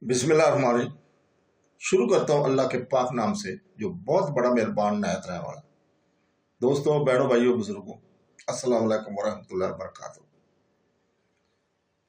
بسم اللہ الرحمن الرحیم۔ شروع کرتا ہوں اللہ کے پاک نام سے جو بہت بڑا مہربان نہایت رحم والا۔ دوستوں، بہنوں، بھائیوں، بزرگوں، السلام علیکم ورحمۃ اللہ وبرکاتہ۔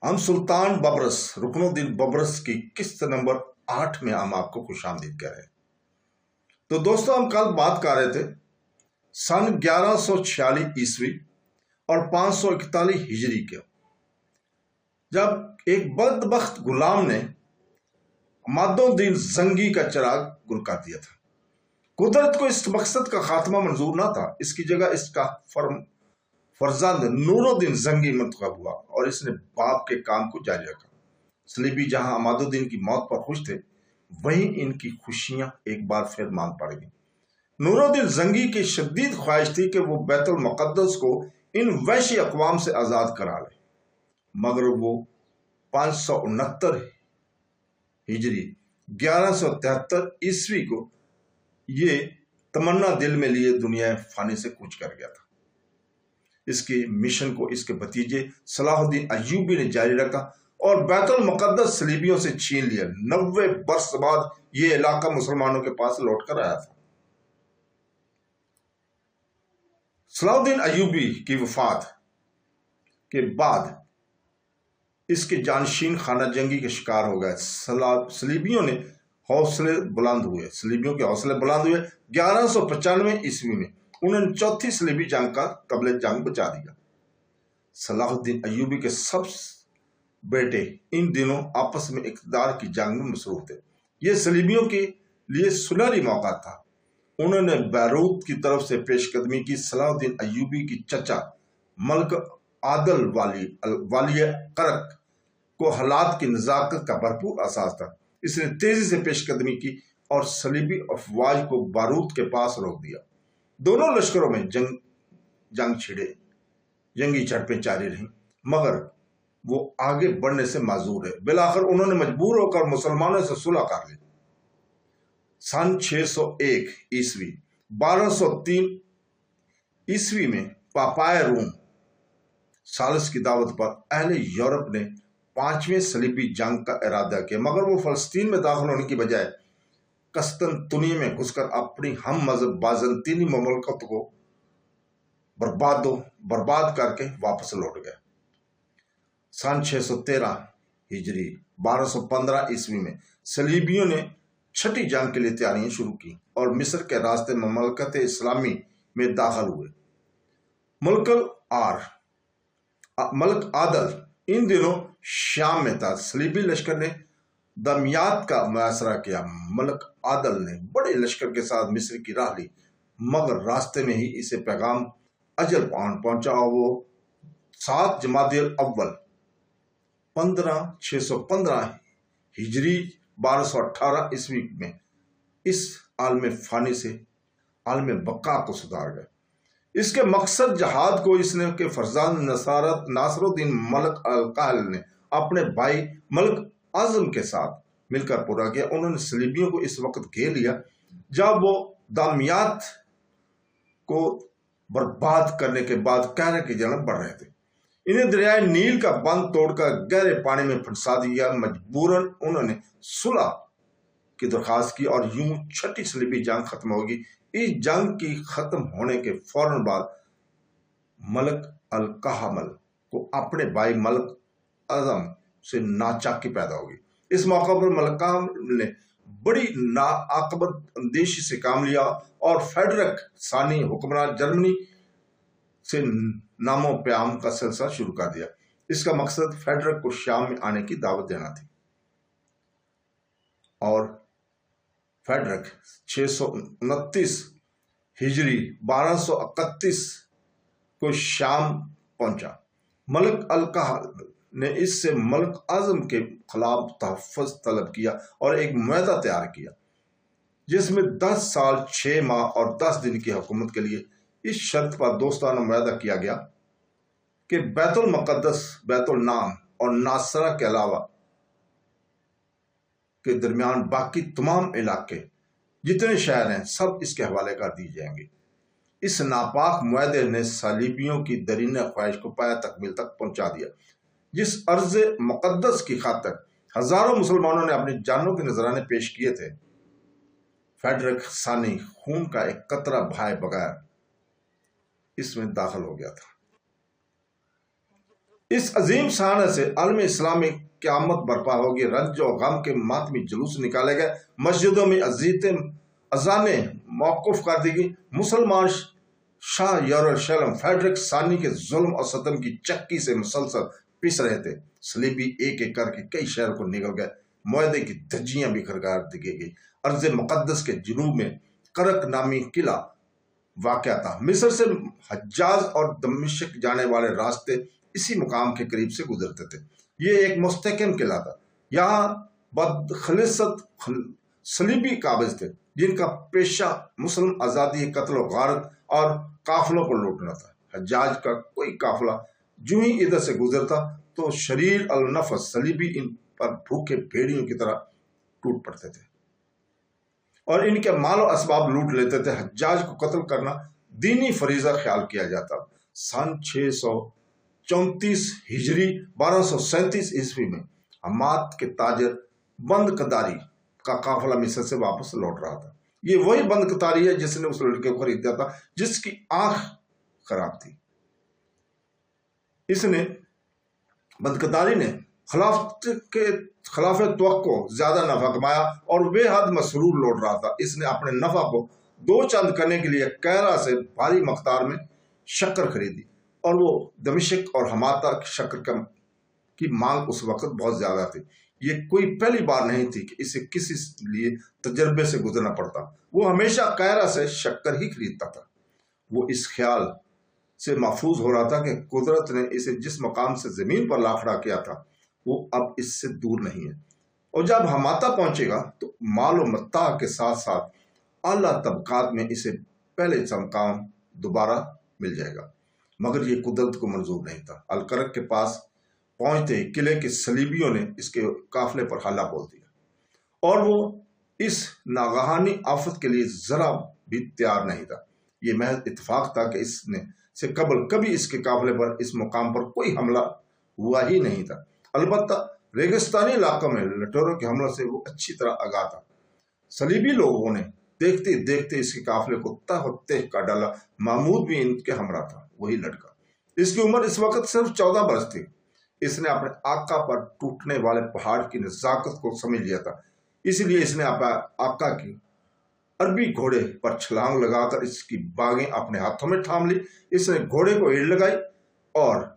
ہم سلطان ببرس رکن الدین ببرس کی قسط نمبر 8 میں ہم آپ کو خوش آمدید کہہ رہے ہیں۔ تو دوستوں، ہم کل بات کر رہے تھے سن 1146 عیسوی اور 541 ہجری کے، جب ایک بدبخت غلام نے عماد الدین زنگی کا چراغ گل کر دیا تھا۔ قدرت کو اس مقصد کا خاتمہ منظور نہ تھا، اس کی جگہ اس کا فرزند نور الدین زنگی منتخب ہوا اور اس نے باپ کے کام کو جاری رکھا۔ صلیبی جہاں عماد الدین کی موت پر خوش تھے، وہیں ان کی خوشیاں ایک بار پھر ماند پڑ گئیں۔ نور الدین زنگی کی شدید خواہش تھی کہ وہ بیت المقدس کو ان وحشی اقوام سے آزاد کرا لے، مگر وہ 569 ہجری 1173 عیسوی کو یہ تمنا دل میں لیے دنیا فانی سے کوچ کر گیا تھا۔ اس کے مشن کو اس کے بھتیجے صلاح الدین ایوبی نے جاری رکھا اور بیت المقدس صلیبیوں سے چھین لیا۔ 90 برس بعد یہ علاقہ مسلمانوں کے پاس لوٹ کر آیا تھا۔ صلاح الدین ایوبی کی وفات کے بعد اس کے جانشین خانہ جنگی کے شکار ہو گئے۔ صلیبیوں کے حوصلے بلند ہوئے۔ 1195 عیسوی میں انہوں نے چوتھی صلیبی جنگ کا قبل جنگ بچا دیا۔ صلاح الدین ایوبی کے سب بیٹے ان دنوں آپس میں اقتدار کی جنگ میں مصروف تھے۔ یہ صلیبیوں کے لیے سنہری موقع تھا۔ انہوں نے بیروت کی طرف سے پیش قدمی کی۔ صلاح الدین ایوبی کی چچا ملک عادل والی قرق کو حالات کی نزاکت کا بھرپور احساس تھا۔ اس نے تیزی سے پیش قدمی کی اور صلیبی افواج کو باروت کے پاس روک دیا۔ دونوں لشکروں میں جنگی جھڑپیں جاری رہیں، مگر وہ آگے بڑھنے سے معذور رہے۔ بالآخر انہوں نے مجبور ہو کر مسلمانوں سے صلح کر لی۔ سن 601 عیسوی 1203 عیسوی میں پاپائے روم ثالث کی دعوت پر اہل یورپ نے 5ویں صلیبی جنگ کا ارادہ کیا، مگر وہ فلسطین میں داخل ہونے کی بجائے قسطنطنیہ میں گھس کر اپنی ہم مذہب بازنطینی مملکت کو برباد کر کے واپس لوٹ گئے۔ سن 613 ہجری 1215 عیسوی میں صلیبیوں نے چھٹی جنگ کے لیے تیاریاں شروع کی اور مصر کے راستے مملکت اسلامی میں داخل ہوئے۔ ملک عادل ان دنوں شام میں تھا۔ صلیبی لشکر نے دمیات کا محاصرہ کیا۔ ملک عادل نے بڑے لشکر کے ساتھ مصر کی راہ لی، مگر راستے میں ہی اسے پیغام اجل پہنچا اور وہ 7 جمادی الاول 615 ہجری 1218 عیسوی میں اس عالم فانی سے عالم بقا کو سدھار گئے۔ اس کے مقصد جہاد کو اس نے کے فرزند ناصر الدین ملک القاہل نے اپنے بھائی ملک اعظم کے ساتھ مل کر پورا کیا۔ انہوں نے صلیبیوں کو اس وقت گھیر لیا جب وہ دامیات کو برباد کرنے کے بعد قاہرہ کی جانب بڑھ رہے تھے۔ انہیں دریائے نیل کا بند توڑ کر گہرے پانی میں پھنسا دیا۔ مجبوراً انہوں نے صلح کی درخواست کی اور یوں چھٹی صلیبی جنگ ختم ہوگی۔ اس جنگ کی ختم ہونے کے فوراً بعد ملک القحمل کو اپنے بھائی ملک اعظم سے ناچاکی پیدا ہوگی۔ اس موقع پر ملک القحمل نے بڑی ناعاقبت اندیشی سے کام لیا اور فریڈرک ثانی حکمران جرمنی سے نام و پیام کا سلسلہ شروع کر دیا۔ اس کا مقصد فریڈرک کو شام میں آنے کی دعوت دینا تھی، اور فریڈرک 629 ہجری 1231 کو شام پہنچا۔ ملک القحمل نے اس سے ملک اعظم کے خلاف تحفظ طلب کیا اور ایک معاہدہ تیار کیا، جس میں 10 سال 6 ماہ اور 10 دن کی حکومت کے لیے اس شرط پر دوستانہ معاہدہ کیا گیا کہ بیت المقدس، بیت النام اور ناصرہ کے علاوہ کے درمیان باقی تمام علاقے جتنے شہر ہیں سب اس کے حوالے کر دی جائیں گے۔ اس ناپاک معاہدے نے صلیبیوں کی درینہ خواہش کو پایہ تکمیل تک پہنچا دیا، جس ارض مقدس کی خاطر हजारों मुसलमानों ने अपनी जानों के नजराने पेश किए थे। फेडरिक सानी खून का एक कतरा बहाए बगैर इसमें दाखिल हो गया था। इस अजीम सहाना से आलम इस्लामी क़यामत बर्पा होगी। रंज और गम के मातमी जुलूस निकाले गए, मस्जिदों में अजाने मौकूफ कर दी गई। मुसलमान शाह यरूशलेम फेडरिक सानी के जुल्म और सतम की चक्की से मुसलसल पिस रहे थे। सलीबी एक एक करके कई शहर को निकल गए, मुआहदे की धज्जियां बिखर कर दी गई। अर्ज मुकद्दस के जुनूब में करक नामी किला वाक़या था। मिस्र से हज्जाज और दमिश्क जाने वाले रास्ते इसी मुकाम के करीब से गुजरते थे। ये एक मुस्तहकम किला था। यहाँ बदखलिसत सलीबी काबिज थे, जिनका पेशा मुस्लिम आज़ादी, कत्ल गारत और काफिलों को लूटना था। हज्जाज का कोई काफिला जो ही इधर से गुजरता तो शरीर अल नफस सलीबी इन पर भूखे भेड़ियों की तरह टूट पड़ते थे और इनके माल और असबाब लूट लेते थे। हज्जाज को कत्ल करना दीनी फरीजा ख्याल किया जाता। सन 634 हिजरी 1237 ईस्वी में हमाद के ताजर बंद कदारी का काफिला मिस्र से वापस लौट रहा था। ये वही बंद कतारी है जिसने उस लड़के को खरीदा था जिसकी आंख खराब थी। इसने बंदकदारी ने खिलाफ को ज्यादा नफा कमाया और बेहद मसरूर लौट रहा था। इसने अपने नफा को दो चंद करने के लिए कैरा से भारी मकदार में शक्कर खरीदी और वो दमिश्क और हमाता शक्कर की मांग उस वक्त बहुत ज्यादा थी। ये कोई पहली बार नहीं थी कि इसे किसी लिए तजर्बे से गुजरना पड़ता। वो हमेशा कैरा से शक्कर ही खरीदता था। वो इस ख्याल से महफूज हो रहा था कि कुदरत ने इसे जिस मकाम से जमीन पर ला खड़ा किया था वो अब इससे दूर नहीं है और जब हमाता पहुंचेगा तो माल और मत्ता के साथ साथ आला तबकात में इसे पहले सा मकाम दोबारा मिल जाएगा। मगर ये कुदरत को मंजूर नहीं था। अलकरक के पास पहुंचते किले के सलीबियों ने इसके काफिले पर हल्ला बोल दिया और वो इस नागहानी आफत के लिए जरा भी तैयार नहीं था। ये महज इत्तेफाक था कि इसने से कबल कभी इसके काफिले पर इस मुकाम पर कोई हमला हुआ ही नहीं था। अलबत्ता रेगिस्तानी इलाकों में लटोरों के हमलों से वो अच्छी तरह आगाह था। सलीबी लोगों ने देखते देखते इसके काफिले को तह कर डाला। महमूद भी इनके हमरा था, वही लड़का। इसकी उम्र इस वक्त सिर्फ 14 बरस थी। इसने अपने आका पर टूटने वाले पहाड़ की नजाकत को समझ लिया था, इसलिए इसने आका की अरबी घोड़े पर छलांग लगाकर इसकी बागें अपने हाथों में थाम ली। इसने घोड़े को एड़ लगाई और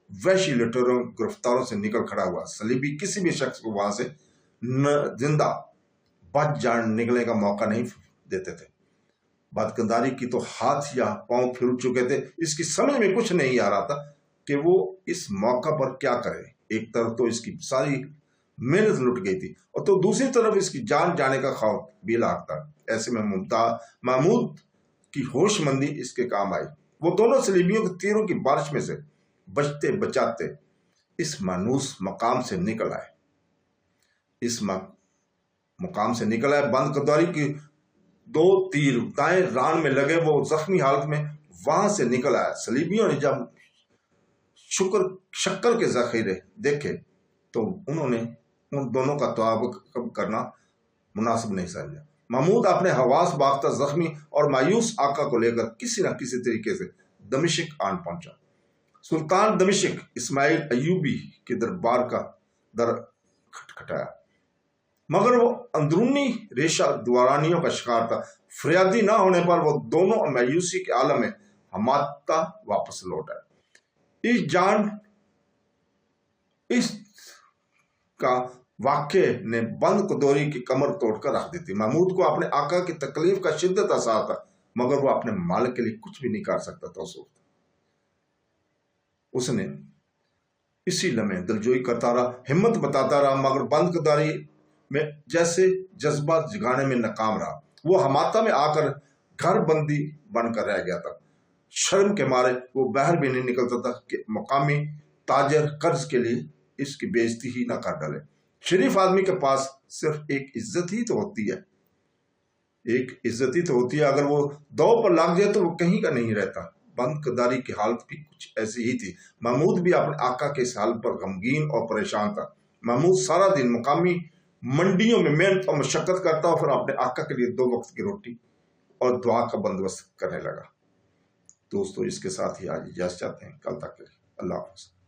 वैशी लुटेरों गिरफ्तारों से निकल खड़ा हुआ। सलीबी किसी भी शख्स को वहां से जिंदा बच जान निकलने का मौका नहीं देते थे। बदकंदारी की तो हाथ या पांव फिर चुके थे। इसकी समझ में कुछ नहीं आ रहा था कि वो इस मौका पर क्या करे। एक तरफ तो इसकी सारी मेहनत लुट गई थी और तो दूसरी तरफ इसकी जान जाने का खौफ भी लाख था। ऐसे में महमूद की होशमंदी इसके काम आई। वो दोनों सलीबियों के तीरों की बारिश में से बचते बचाते इस मानूस मकाम से निकल आए। इस मुकाम से निकल आए। बंद कदारी की 2 तीर दाएं रान में लगे। वो जख्मी हालत में वहां से निकल आया। सलीबियों ने जब शक्कर के जखीरे देखे तो उन्होंने उन दोनों का तवाब करना मुनासिब नहीं समझा। महमूद अपने हवास बाख्ता जख्मी और मायूस आका को लेकर किसी न किसी तरीके से दमिश्क आन पहुंचा। सुल्तान दमिश्क इस्माइल अयूबी के दरबार का दर खटखटाया, मगर वो अंदरूनी रेशा दुआरानियों का शिकार था। फरियादी ना होने पर वो दोनों मायूसी के आलम में हमाता वापस लौट आए। इस का वाक्य ने बंद कदोरी की कमर तोड़कर रख दी थी। महमूद को अपने आका की तकलीफ का शिद्दत एहसास था, मगर वो अपने मालिक के लिए कुछ भी नहीं कर सकता था। उसने इसी लम्हे दिलजोई करता रहा, हिम्मत बताता रहा, मगर बंद कदारी में जैसे जज्बा जगाने में नाकाम रहा। वो हमाता में आकर घर बंदी बनकर रह गया था। शर्म के मारे वो बाहर भी नहीं निकलता था कि मकामी ताजर कर्ज के लिए इसकी बेइज्जती ही ना कर डाले। शरीफ आदमी के पास सिर्फ एक इज्जत ही तो होती है, अगर वो दौ पर लग जाए तो वो कहीं का नहीं रहता। बंद कदारी की हालत भी कुछ ऐसी ही थी। महमूद भी अपने आका के इस हाल पर गमगीन और परेशान था। महमूद सारा दिन मुकामी मंडियों में मेहनत और मशक्कत करता और फिर अपने आका के लिए 2 वक्त की रोटी और दुआ का बंदोबस्त करने लगा। दोस्तों, इसके साथ ही आज इजाज़त चाहते हैं। कल तक के लिए अल्लाह हाफ़िज़।